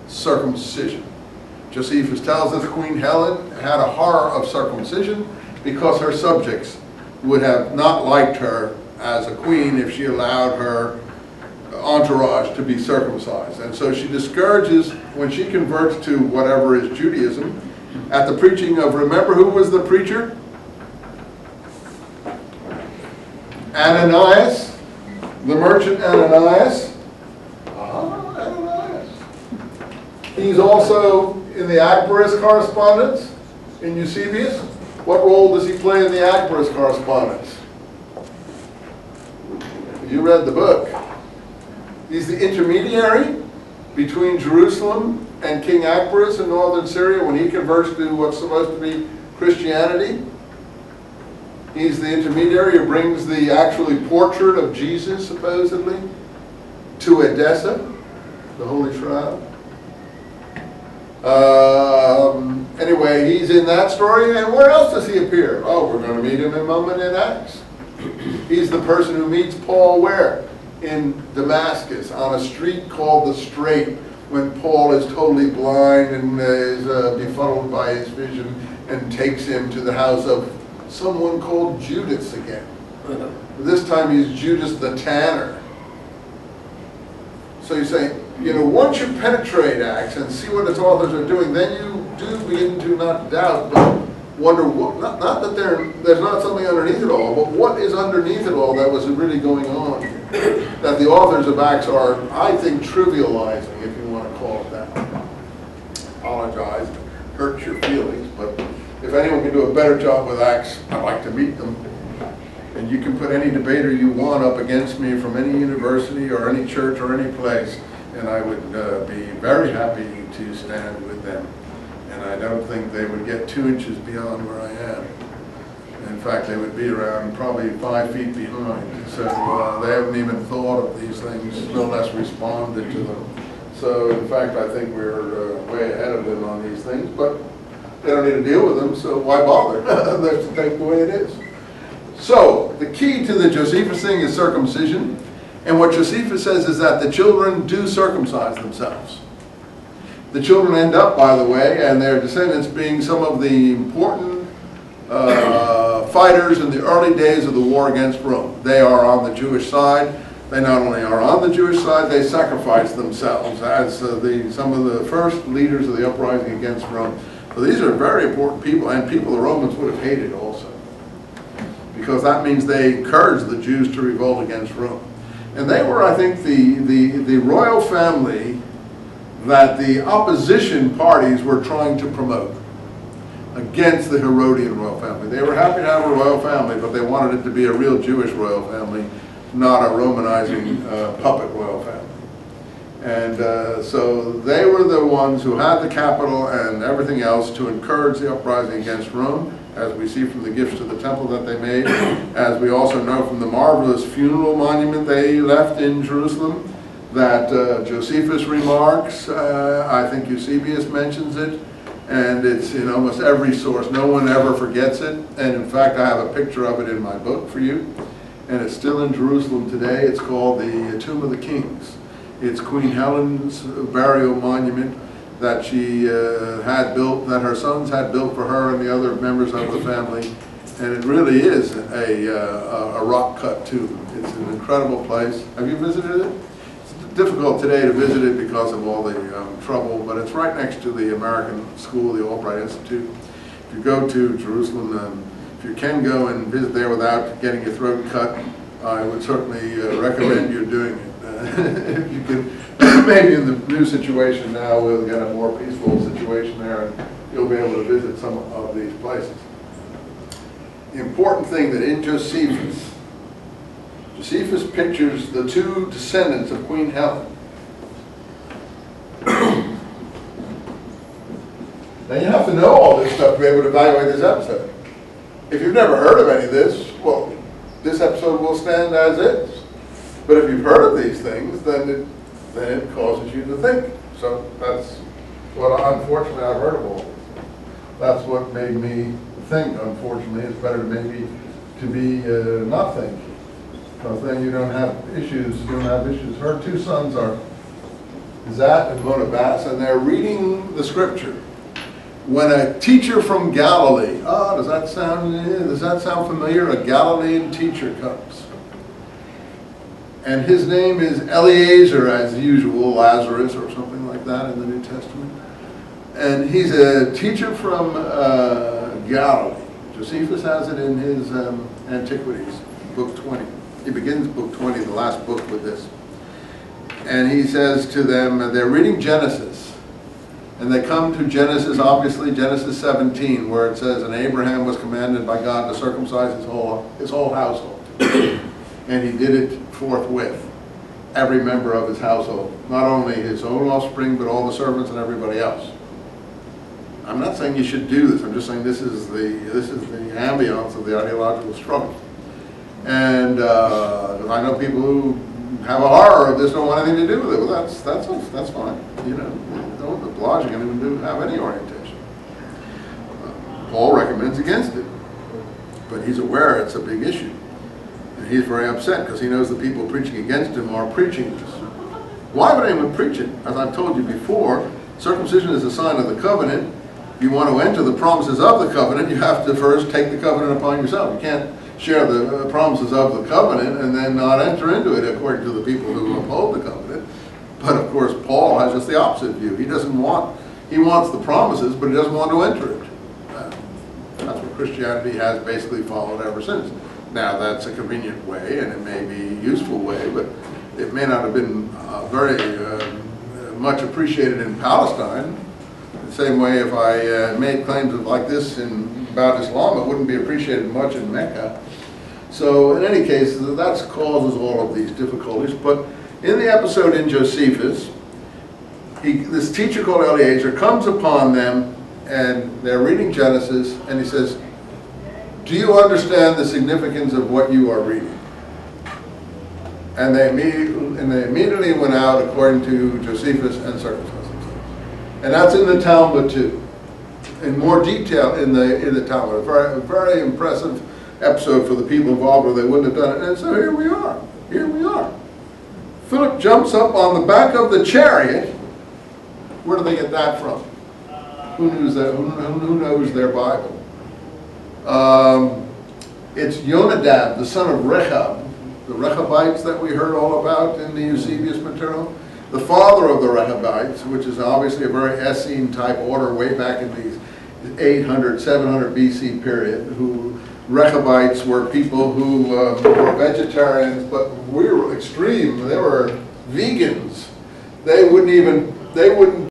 circumcision. Josephus tells us Queen Helen had a horror of circumcision because her subjects would have not liked her as a queen if she allowed her entourage to be circumcised. And so she discourages, when she converts to whatever is Judaism, at the preaching of, remember who was the preacher? Ananias, the merchant Ananias. Ananias. He's also in the Agabus correspondence in Eusebius. What role does he play in the Agabus correspondence? You read the book. He's the intermediary between Jerusalem and King Agabus in northern Syria when he converts to what's supposed to be Christianity. He's the intermediary who brings the actually portrait of Jesus, supposedly, to Edessa, the Holy Shroud. Anyway, he's in that story, and where else does he appear? Oh, we're going to meet him in a moment in Acts. He's the person who meets Paul where? In Damascus, on a street called the Straight, when Paul is totally blind and is befuddled by his vision, and takes him to the house of someone called Judas again. This time he's Judas the tanner. So you say, you know, once you penetrate Acts and see what its authors are doing, then you do begin to not doubt, but wonder, what, not that there's not something underneath it all, but what is underneath it all that was really going on here? That the authors of Acts are, I think, trivializing, if you want to call it that. Apologize, hurt your feelings, but if anyone can do a better job with Acts, I'd like to meet them. And you can put any debater you want up against me from any university or any church or any place, and I would be very happy to stand with them. And I don't think they would get 2 inches beyond where I am. In fact, they would be around probably 5 feet behind. So they haven't even thought of these things, no less responded to them. So in fact, I think we're way ahead of them on these things, but they don't need to deal with them, so why bother? That's the way it is. So the key to the Josephus thing is circumcision. And what Josephus says is that the children do circumcise themselves. The children end up, by the way, and their descendants being some of the important fighters in the early days of the war against Rome. They are on the Jewish side. They not only are on the Jewish side, they sacrifice themselves as some of the first leaders of the uprising against Rome. So these are very important people, and people the Romans would have hated also, because that means they encouraged the Jews to revolt against Rome. And they were, I think, the royal family that the opposition parties were trying to promote against the Herodian royal family. They were happy to have a royal family, but they wanted it to be a real Jewish royal family, not a Romanizing puppet royal family. And so they were the ones who had the capital and everything else to encourage the uprising against Rome, as we see from the gifts to the temple that they made, as we also know from the marvelous funeral monument they left in Jerusalem, that Josephus remarks, I think Eusebius mentions it, and it's in almost every source. No one ever forgets it, and in fact I have a picture of it in my book for you, and it's still in Jerusalem today. It's called the Tomb of the Kings. It's Queen Helen's burial monument that she had built, that her sons had built for her and the other members of the family, and it really is a rock-cut tomb. It's an incredible place. Have you visited it? Difficult today to visit it because of all the trouble, but it's right next to the American School, the Albright Institute. If you go to Jerusalem, if you can go and visit there without getting your throat cut, I would certainly recommend you doing it. If you can, maybe in the new situation now, we'll get a more peaceful situation there, and you'll be able to visit some of these places. The important thing that in Josephus pictures the 2 descendants of Queen Helen. Now you have to know all this stuff to be able to evaluate this episode. If you've never heard of any of this, well, this episode will stand as is. But if you've heard of these things, then it causes you to think. So that's what, unfortunately, I've heard of all this. That's what made me think, unfortunately. It's better maybe to be not think. Because then you don't have issues. You don't have issues. Her 2 sons are Zat and Monabas, and they're reading the scripture. When a teacher from Galilee, does that sound familiar? A Galilean teacher comes. And his name is Eliezer, as usual, Lazarus or something like that in the New Testament. And he's a teacher from Galilee. Josephus has it in his Antiquities, book 20. He begins book 20, the last book, with this. And he says to them, they're reading Genesis. And they come to Genesis, obviously Genesis 17, where it says, and Abraham was commanded by God to circumcise his whole household. And he did it forthwith. Every member of his household. Not only his own offspring, but all the servants and everybody else. I'm not saying you should do this. I'm just saying this is the ambiance of the ideological struggle. And I know people who have a horror of this, don't want anything to do with it. Well, that's fine. You know, don't oblige anyone to have any orientation. Paul recommends against it, but he's aware it's a big issue, and he's very upset because he knows the people preaching against him are preaching this. Why would anyone preach it? As I've told you before, circumcision is a sign of the covenant. If you want to enter the promises of the covenant, you have to first take the covenant upon yourself. You can't share the promises of the covenant and then not enter into it according to the people who uphold the covenant. But of course, Paul has just the opposite view. He wants the promises, but he doesn't want to enter it. That's what Christianity has basically followed ever since. Now, that's a convenient way, and it may be a useful way, but it may not have been very much appreciated in Palestine. The same way if I made claims like this about Islam, it wouldn't be appreciated much in Mecca. So in any case, that causes all of these difficulties. But in the episode in Josephus, this teacher called Eliezer comes upon them, and they're reading Genesis, and he says, do you understand the significance of what you are reading? And they immediately went out, according to Josephus, and circumcised themselves. And that's in the Talmud too, in more detail in the Talmud. A very impressive episode for the people involved, or they wouldn't have done it. And so here we are. Here we are. Philip jumps up on the back of the chariot. Where do they get that from? Who knows that? Who knows their Bible? It's Yonadab, the son of Rechab, the Rechabites that we heard all about in the Eusebius material. The father of the Rechabites, which is obviously a very Essene type order way back in the 800, 700 BC period, who Rechabites were people who were vegetarians, but we were extreme. They were vegans. They wouldn't